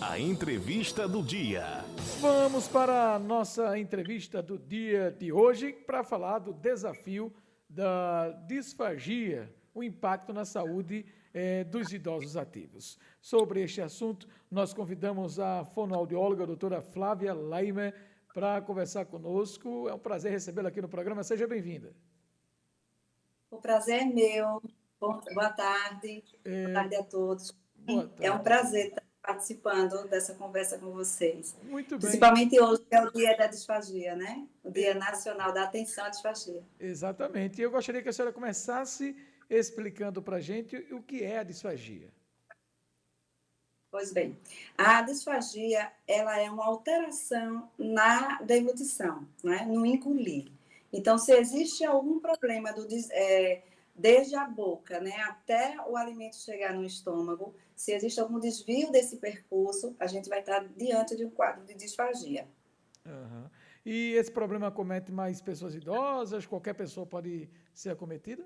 A entrevista do dia. Vamos para a nossa entrevista do dia de hoje para falar do desafio da disfagia, o impacto na saúde dos idosos ativos. Sobre este assunto, nós convidamos a fonoaudióloga, a doutora Flávia Leimer, para conversar conosco. É um prazer recebê-la aqui no programa. Seja bem-vinda. O prazer é meu. Boa tarde. Boa tarde a todos. Boa tarde. É um prazer estar participando dessa conversa com vocês. Muito bem. Principalmente hoje, que é o Dia da Disfagia, né? O Dia Nacional da Atenção à Disfagia. Exatamente. E eu gostaria que a senhora começasse explicando para a gente o que é a disfagia. Pois bem, a disfagia, ela é uma alteração na deglutição, né? No engolir. Então, se existe algum problema desde a boca, né, até o alimento chegar no estômago, se existe algum desvio desse percurso, a gente vai estar diante de um quadro de disfagia. Uhum. E esse problema acomete mais pessoas idosas? Qualquer pessoa pode ser acometida?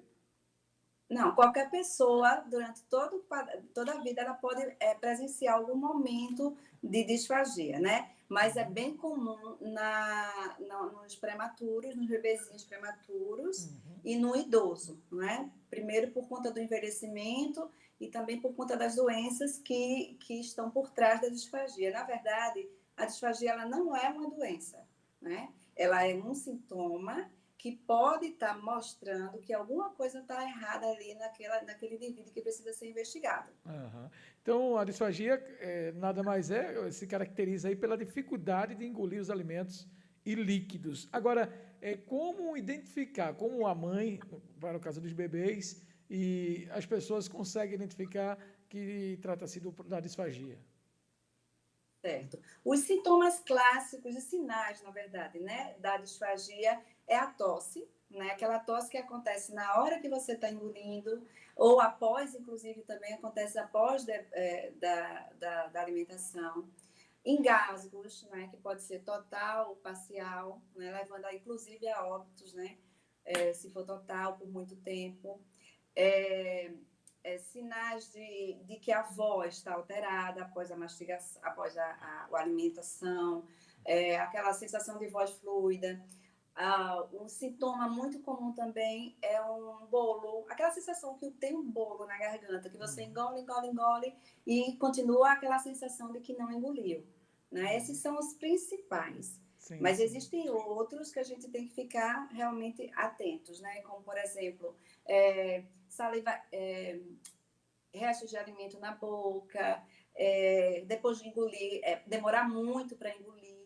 Não, qualquer pessoa, durante toda a vida, ela pode presenciar algum momento de disfagia, né? Mas é bem comum nos prematuros, nos bebezinhos prematuros e no idoso, não é? Primeiro por conta do envelhecimento e também por conta das doenças que estão por trás da disfagia. Na verdade, a disfagia ela não é uma doença, né? Ela é um sintoma que pode estar mostrando que alguma coisa está errada ali naquele indivíduo que precisa ser investigado. Uhum. Então, a disfagia nada mais se caracteriza aí pela dificuldade de engolir os alimentos e líquidos. Agora, como identificar, como a mãe, para o caso dos bebês, e as pessoas conseguem identificar que trata-se da disfagia? Certo. Os sintomas clássicos e sinais, na verdade, né, da disfagia é a tosse, né, aquela tosse que acontece na hora que você está engolindo, ou após, inclusive, também acontece após da alimentação. Engasgos, né, que pode ser total ou parcial, né, levando, inclusive, a óbitos, né, se for total por muito tempo. Sinais de que a voz está alterada após a mastigação, após a alimentação, aquela sensação de voz fluida. Um sintoma muito comum também é um bolo, aquela sensação que tem um bolo na garganta, que você engole, engole, engole e continua aquela sensação de que não engoliu. Né? Esses são os principais. Sim, Mas sim. existem outros que a gente tem que ficar realmente atentos, né? Como, por exemplo, saliva, restos de alimento na boca, depois de engolir, demorar muito para engolir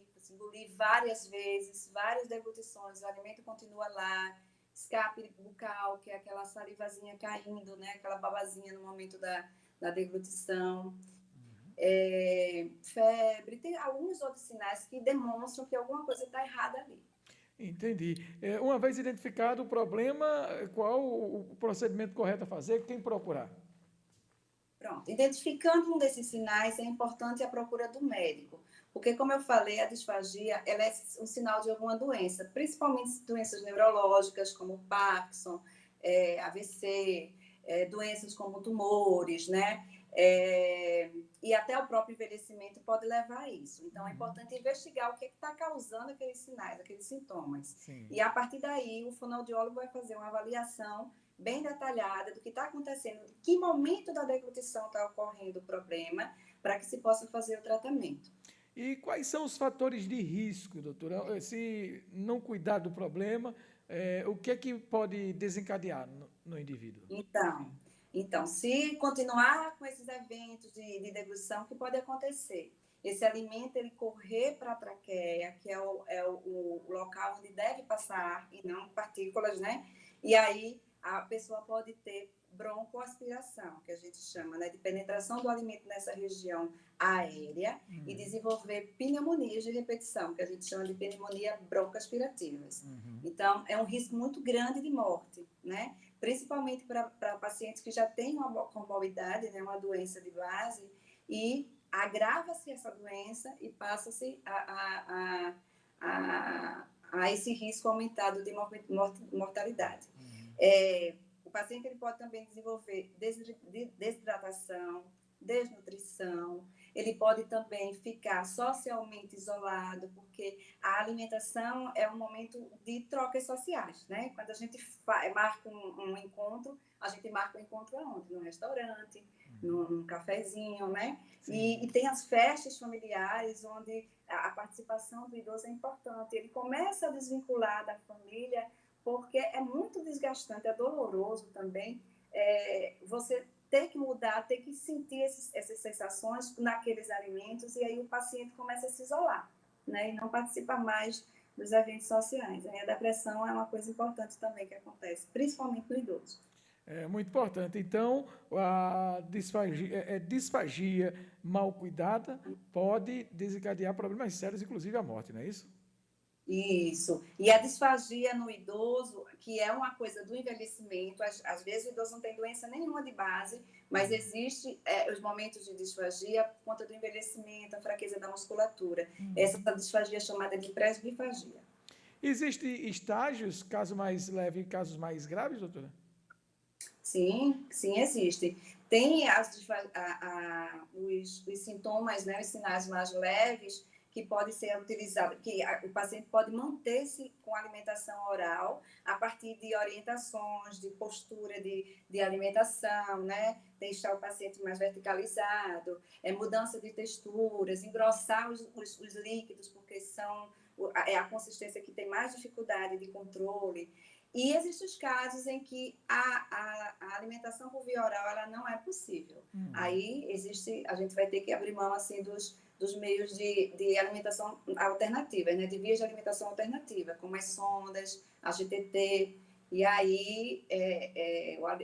várias vezes, várias deglutições, o alimento continua lá, escape bucal, que é aquela salivazinha caindo, né? Aquela babazinha no momento da deglutição. Febre, tem alguns outros sinais que demonstram que alguma coisa está errada ali. Entendi. Uma vez identificado o problema, qual o procedimento correto a fazer? Quem procurar? Pronto. Identificando um desses sinais, é importante a procura do médico, porque, como eu falei, a disfagia ela é um sinal de alguma doença, principalmente doenças neurológicas, como Parkinson, AVC, doenças como tumores, né? E até o próprio envelhecimento pode levar a isso. Então, é importante investigar o que está causando aqueles sinais, aqueles sintomas. Sim. E, a partir daí, o fonoaudiólogo vai fazer uma avaliação bem detalhada do que está acontecendo, em que momento da deglutição está ocorrendo o problema, para que se possa fazer o tratamento. E quais são os fatores de risco, doutora? Se não cuidar do problema, o que é que pode desencadear no indivíduo? Então, se continuar com esses eventos de deglutição, o que pode acontecer? Esse alimento ele correr para a traqueia, que é o local onde deve passar, e não partículas, né? E aí a pessoa pode ter broncoaspiração, que a gente chama, né, de penetração do alimento nessa região aérea e desenvolver pneumonias de repetição, que a gente chama de pneumonia broncoaspirativas. Então, é um risco muito grande de morte, né? Principalmente para pacientes que já têm uma comorbidade, né, uma doença de base, e agrava-se essa doença e passa-se a esse risco aumentado de mortalidade. O paciente ele pode também desenvolver desidratação, desnutrição, ele pode também ficar socialmente isolado, porque a alimentação é um momento de trocas sociais, né? Quando a gente marca um encontro, a gente marca um encontro aonde? No restaurante, num cafezinho, né? E tem as festas familiares, onde a participação do idoso é importante. Ele começa a desvincular da família, porque é muito desgastante, é doloroso também, você ter que mudar, ter que sentir essas sensações naqueles alimentos, e aí o paciente começa a se isolar, né? E não participa mais dos eventos sociais. Aí a depressão é uma coisa importante também que acontece, principalmente no idoso. É muito importante. Então, a disfagia mal cuidada pode desencadear problemas sérios, inclusive a morte, não é isso? Isso. E a disfagia no idoso, que é uma coisa do envelhecimento, às vezes o idoso não tem doença nenhuma de base, mas existe os momentos de disfagia por conta do envelhecimento, a fraqueza da musculatura. Essa disfagia é chamada de presbifagia. Existem estágios, caso mais leve e casos mais graves, doutora? Sim, sim, existe. Tem os sintomas, né, os sinais mais leves, que pode ser utilizado, o paciente pode manter-se com alimentação oral a partir de orientações, de postura de alimentação, né? Deixar o paciente mais verticalizado, mudança de texturas, engrossar os líquidos, porque é a consistência que tem mais dificuldade de controle. E existem os casos em que a alimentação por via oral ela não é possível. Aí a gente vai ter que abrir mão assim dos meios de alimentação alternativa, né? De vias de alimentação alternativa, como as sondas, a GTT. E aí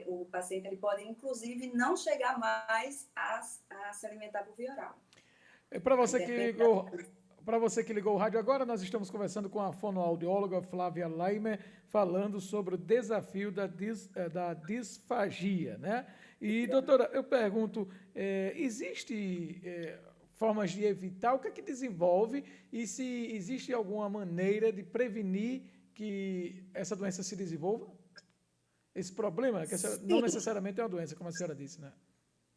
o paciente ele pode, inclusive, não chegar mais a se alimentar por via oral. Para você que ligou, para você que ligou o rádio agora, nós estamos conversando com a fonoaudióloga Flávia Laimer, falando sobre o desafio da disfagia, né? E, doutora, eu pergunto, existe formas de evitar? O que é que desenvolve? E se existe alguma maneira de prevenir que essa doença se desenvolva? Esse problema, que não necessariamente é uma doença, como a senhora disse, né?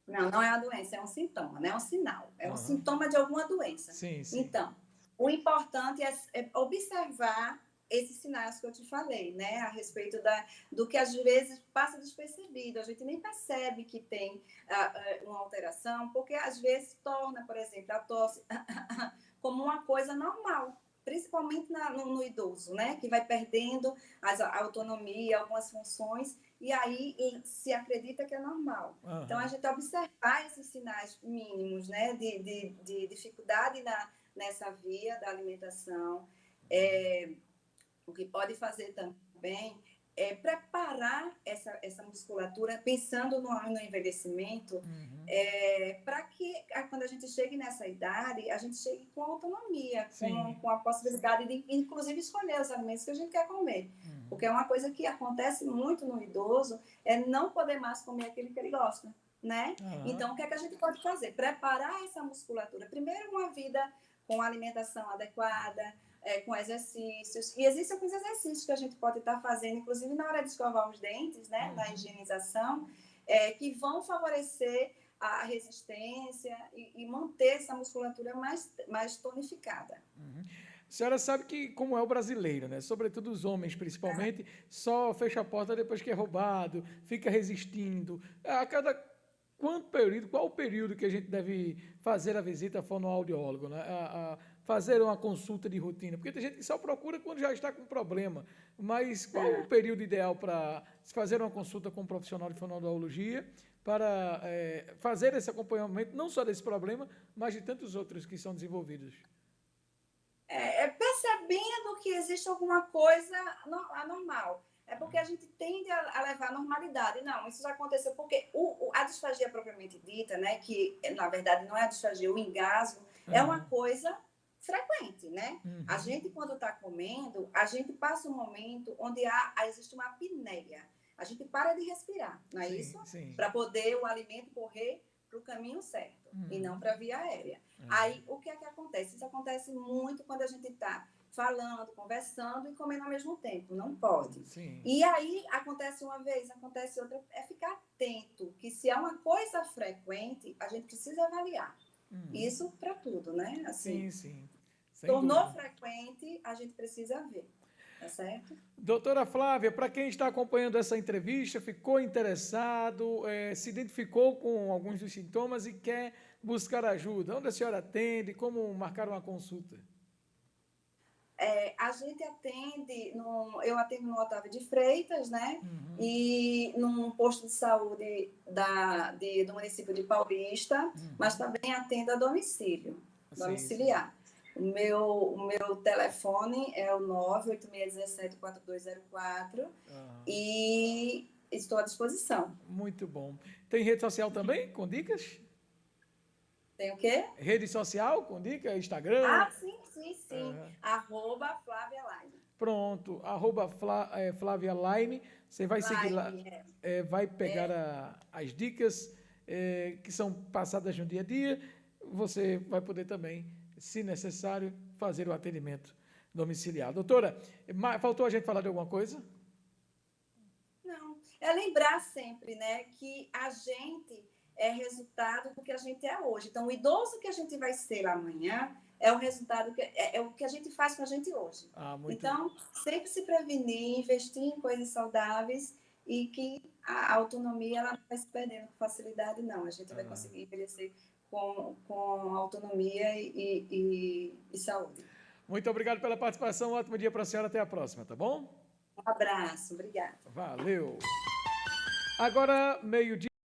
Não, não é uma doença, é um sintoma, não é um sinal. É um Aham. sintoma de alguma doença. Sim, sim. Então, o importante é observar esses sinais que eu te falei, né? A respeito do que às vezes passa despercebido. A gente nem percebe que tem uma alteração, porque às vezes torna, por exemplo, a tosse como uma coisa normal, principalmente no idoso, né? Que vai perdendo a autonomia, algumas funções, e aí se acredita que é normal. Aham. Então, a gente observar esses sinais mínimos, né? De dificuldade nessa via da alimentação. O que pode fazer também é preparar essa musculatura, pensando no envelhecimento, para que quando a gente chegue nessa idade, a gente chegue com autonomia, com a possibilidade de, inclusive, escolher os alimentos que a gente quer comer. Porque é uma coisa que acontece muito no idoso, é não poder mais comer aquilo que ele gosta, né? Então, o que é que a gente pode fazer? Preparar essa musculatura. Primeiro, uma vida com alimentação adequada, com exercícios. E existem alguns exercícios que a gente pode estar fazendo, inclusive na hora de escovar os dentes, né, na higienização, que vão favorecer a resistência e manter essa musculatura mais tonificada. A senhora sabe que, como é o brasileiro, né? Sobretudo os homens, principalmente, só fecha a porta depois que é roubado, fica resistindo. A cada qual o período que a gente deve fazer a visita a fonoaudiólogo, né? Fazer uma consulta de rotina? Porque tem gente que só procura quando já está com problema. Mas qual o período ideal para se fazer uma consulta com um profissional de fonoaudiologia para fazer esse acompanhamento, não só desse problema, mas de tantos outros que são desenvolvidos? Percebendo que existe alguma coisa anormal. É porque a gente tende a levar a normalidade. Não, isso já aconteceu porque a disfagia propriamente dita, né, que na verdade não é a disfagia, o engasgo, é uma coisa frequente, né? A gente, quando está comendo, a gente passa um momento onde existe uma apneia. A gente para de respirar, não é isso? Para poder o alimento correr para o caminho certo e não para a via aérea. Aí, o que é que acontece? Isso acontece muito quando a gente está falando, conversando e comendo ao mesmo tempo. Não pode. E aí, acontece uma vez, acontece outra. É ficar atento, que se é uma coisa frequente, a gente precisa avaliar. Isso para tudo, né? Assim, Sim. Sem tornou dúvida. frequente, a gente precisa ver, tá certo? Doutora Flávia, para quem está acompanhando essa entrevista, ficou interessado, se identificou com alguns dos sintomas e quer buscar ajuda, onde a senhora atende, como marcar uma consulta? A gente atende, eu atendo no Otávio de Freitas, né? E num posto de saúde do município de Paulista, mas também atendo a domicílio, Sim. domiciliar. O meu telefone é o 986174204 Ah, e estou à disposição. muito bom. Tem rede social também, com dicas? Tem o quê? Rede social com dicas, Instagram? Ah, sim. Aham. @Flávia Line. Pronto, Flávia Line, você vai seguir lá, Line, é. vai pegar as dicas que são passadas no dia a dia, você vai poder também, se necessário, fazer o atendimento domiciliar. Doutora, faltou a gente falar de alguma coisa? Não, é lembrar sempre, né, que a gente é resultado do que a gente é hoje. Então, o idoso que a gente vai ser amanhã é o resultado é o que a gente faz com a gente hoje. Ah, muito. Então, sempre se prevenir, investir em coisas saudáveis e que a autonomia ela não vai se perdendo com facilidade, não. A gente vai Ah, conseguir envelhecer com autonomia e saúde. muito obrigado pela participação, ótimo dia para a senhora, até a próxima, tá bom? Um abraço, obrigada. Valeu. Agora, meio-dia.